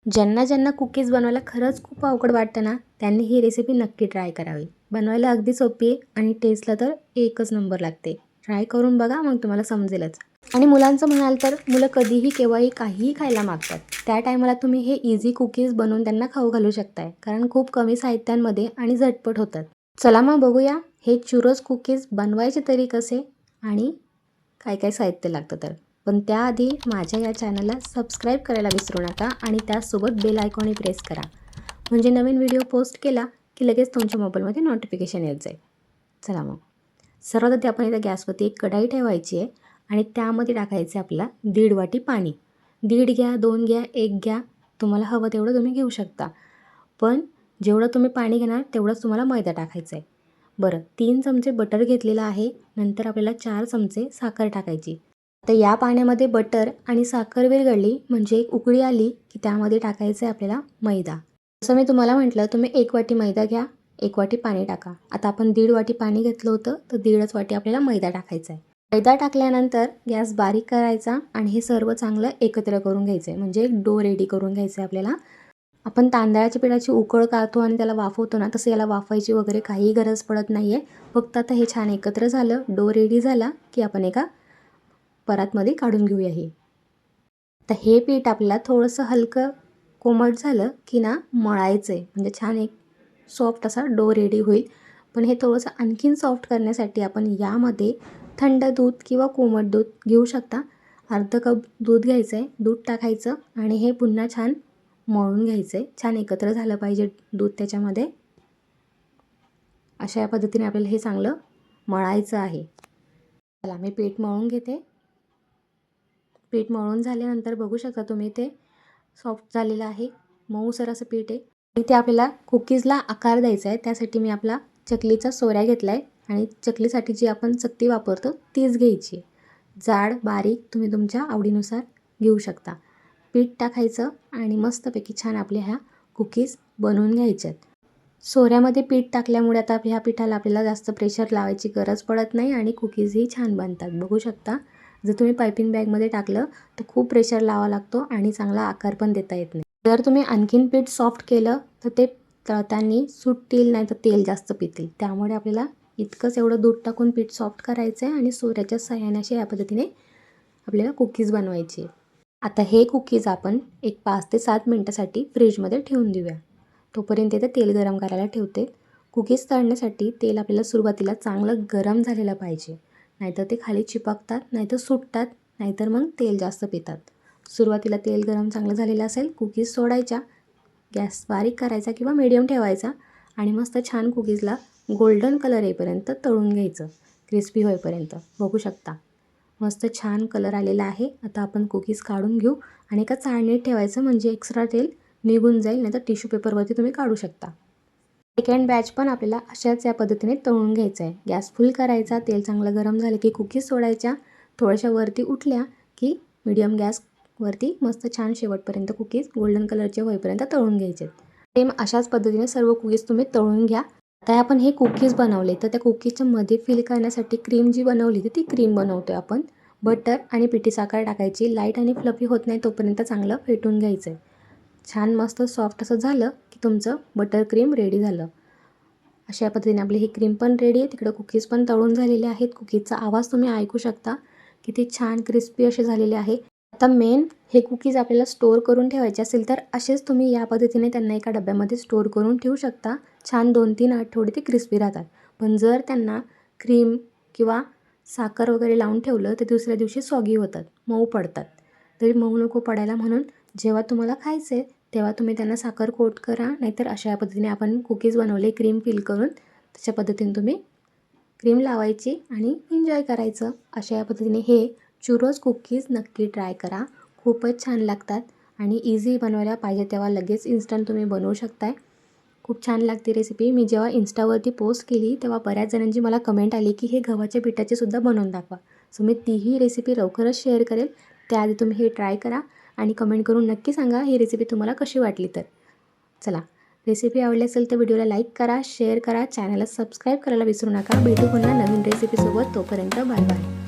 ज्यांना ज्यांना कुकीज बनवायला खरंच खूप अवघड वाटतं ना, त्यांनी ही रेसिपी नक्की ट्राय करावी. बनवायला अगदी सोपी आहे आणि टेस्टला तर एकच नंबर लागते. ट्राय करून बघा, मग तुम्हाला समजेलच. आणि मुलांचं म्हणाल तर मुलं कधीही केव्हाही काहीही खायला मागतात. त्या टायमाला तुम्ही हे इझी कुकीज बनवून त्यांना खाऊ घालू शकताय, कारण खूप कमी साहित्यांमध्ये आणि झटपट होतात. चला मग बघूया हे चुरस कुकीज बनवायचे तरी कसे आणि काय काय साहित्य लागतं तर. पण त्याआधी माझ्या या चॅनलला सबस्क्राईब करायला विसरू नका आणि त्याचसोबत बेल आयकॉनही प्रेस करा, म्हणजे नवीन व्हिडिओ पोस्ट केला की लगेच तुमच्या मोबाईलमध्ये नोटिफिकेशन येत जाईल. चला मग सर्वात आधी आपण इथं गॅसवरती एक कढाई ठेवायची आहे आणि त्यामध्ये टाकायचं आहे आपला 1.5 वाटी पाणी. 1.5 घ्या, 2 घ्या, 1 घ्या, तुम्हाला हवं तेवढं तुम्ही घेऊ शकता. पण जेवढं तुम्ही पाणी घेणार तेवढंच तुम्हाला मैदा टाकायचा आहे. बरं, 3 चमचे बटर घेतलेलं आहे. नंतर आपल्याला 4 चमचे साखर टाकायची. तर या पाण्यामध्ये बटर आणि साखर विरघळली म्हणजे एक उकळी आली की त्यामध्ये टाकायचं आहे आपल्याला मैदा. जसं मी तुम्हाला म्हटलं, तुम्ही 1 वाटी मैदा घ्या, 1 वाटी पाणी टाका. आता आपण 1.5 वाटी पाणी घेतलं होतं, तर 1.5च वाटी आपल्याला मैदा टाकायचा आहे. मैदा टाकल्यानंतर गॅस बारीक करायचा आणि हे सर्व चांगलं एकत्र करून घ्यायचं आहे, म्हणजे एक डो रेडी करून घ्यायचं आहे आपल्याला. आपण तांदळाच्या पिठाची उकळ काढतो आणि त्याला वाफवतो ना, तसं याला वाफवायची वगैरे काहीही गरज पडत नाही आहे. फक्त आता हे छान एकत्र झालं, डो रेडी झाला की आपण एका परातमध्ये काढून घेऊया हे. तर हे पीठ आपल्याला थोडंसं हलकं कोमट झालं की ना मळायचं आहे, म्हणजे छान एक सॉफ्ट असा डो रेडी होईल. पण हे थोडंसं आणखीन सॉफ्ट करण्यासाठी आपण यामध्ये थंड दूध किंवा कोमट दूध घेऊ शकता. अर्धा कप दूध घ्यायचं आहे, दूध टाकायचं आणि हे पुन्हा छान मळून घ्यायचं आहे. छान एकत्र झालं पाहिजे दूध त्याच्यामध्ये. अशा पद्धतीने आपल्याला हे चांगलं मळायचं आहे. चला मी पीठ मळून घेते. पीठ मळून झाल्यानंतर बघू शकता तुम्ही ते सॉफ्ट झालेलं आहे, मऊसर असं पीठ आहे. इथे आपल्याला कुकीजला आकार द्यायचा आहे, त्यासाठी मी आपला चकलीचा सोऱ्या घेतला आहे आणि चकलीसाठी जी आपण चकती वापरतो तीच घ्यायची आहे. जाड बारीक तुम्ही तुमच्या आवडीनुसार घेऊ शकता. पीठ टाकायचं आणि मस्तपैकी छान आपल्या ह्या कुकीज बनवून घ्यायच्यात. सोऱ्यामध्ये पीठ टाकल्यामुळे आता ह्या पिठाला आपल्याला जास्त प्रेशर लावायची गरज पडत नाही आणि कुकीजही छान बनतात. बघू शकता, जर तुम्ही पायपिंग बॅगमध्ये टाकलं तर खूप प्रेशर लावावा लागतो आणि चांगला आकार पण देता येत नाही. जर तुम्ही आणखीन पीठ सॉफ्ट केलं तर ते तळताना सुटतील, नाही तर तेल जास्त पितील. त्यामुळे आपल्याला इतकंच एवढं दूध टाकून पीठ सॉफ्ट करायचं आहे आणि सोऱ्याच्या सहाय्याने अशा या पद्धतीने आपल्याला कुकीज बनवायची. आता हे कुकीज आपण एक 5 ते 7 मिनटासाठी फ्रीजमध्ये ठेवून देऊया. तोपर्यंत इथे तेल गरम करायला ठेवते. कुकीज तळण्यासाठी तेल आपल्याला सुरुवातीला चांगलं गरम झालेलं पाहिजे, नाहीतर ते खाली चिपकतात, नाहीतर सुटतात, नाहीतर मग तेल जास्त पितात. सुरुवातीला तेल गरम चांगलं झालेलं असेल, कुकीज सोडायच्या, गॅस बारीक करायचा किंवा मीडियम ठेवायचा आणि मस्त छान कुकीजला गोल्डन कलर येईपर्यंत तळून घ्यायचं, क्रिस्पी होईपर्यंत. बघू शकता मस्त छान कलर आलेला आहे. आता आपण कुकीज काढून घेऊ आणि एका चाळणीत ठेवायचं, म्हणजे एक्स्ट्रा तेल निघून जाईल, नाहीतर टिश्यू पेपरवरती तुम्ही काढू शकता. सेकंड बॅच पण आपल्याला अशाच या पद्धतीने तळून घ्यायचं आहे. गॅस फुल करायचा, तेल चांगलं गरम झालं की कुकीज सोडायच्या, थोड्याशा वरती उठल्या की मीडियम गॅसवरती मस्त छान शेवटपर्यंत कुकीज गोल्डन कलरचे होईपर्यंत तळून घ्यायचे. सेम अशाच पद्धतीने सर्व कुकीज तुम्ही तळून घ्या. आता आपण हे कुकीज बनवले, तर त्या कुकीजच्या मध्ये फिल करण्यासाठी क्रीम जी बनवली होती ती क्रीम बनवतो आहे आपण. बटर आणि पिठी साखर टाकायची, लाईट आणि फ्लफी होत नाही तोपर्यंत चांगलं फेटून घ्यायचं आहे. छान मस्त सॉफ्ट असं झालं की तुमचं बटर क्रीम रेडी झालं. अशा पद्धतीने आपली ही क्रीम पण रेडी आहे. तिकडं कुकीज पण तळून झालेले आहेत. कुकीजचा आवाज तुम्ही ऐकू शकता, किती छान क्रिस्पी असे झालेले आहे. आता मेन हे कुकीज आपल्याला स्टोअर करून ठेवायचे असेल तर असेच तुम्ही या पद्धतीने त्यांना एका डब्यामध्ये स्टोअर करून ठेवू शकता. छान 2-3 आठवडे ते क्रिस्पी राहतात. पण जर त्यांना क्रीम किंवा साखर वगैरे लावून ठेवलं तर दुसऱ्या दिवशी सॉगी होतात, मऊ पडतात. तरी मऊ नको पडायला म्हणून जेव्हा तुम्हाला खायचे तेव्हा तुम्ही त्यांना साखर कोट करा, नाहीतर अशा पद्धतीने आपण कुकीज बनवले क्रीम फिल करून, तशा पद्धतीने तुम्ही क्रीम लावायची आणि एन्जॉय करायचं. अशा या पद्धतीने हे चुरोज कुकीज नक्की ट्राय करा. खूपच छान लागतात आणि इझी बनवायला पाहिजे तेव्हा लगेच इन्स्टंट तुम्ही बनवू शकताय. खूप छान लागते रेसिपी. मी जेव्हा इंस्टावरती पोस्ट केली तेव्हा बऱ्याच जणांची मला कमेंट आली की हे गव्हाच्या पिठाचे सुद्धा बनवून दाखवा. सो मी तीही रेसिपी लवकरच शेअर करेल. त्याआधी तुम्ही हे ट्राय करा आणि कमेंट करून नक्की सांगा ही रेसिपी तुम्हाला कशी वाटली तर. चला, रेसिपी आवडली असेल तर व्हिडिओला लाईक करा, शेअर करा, चॅनलला सबस्क्राईब करायला विसरू नका. भेटू पुन्हा नवीन रेसिपीसोबत. तोपर्यंत बाय बाय.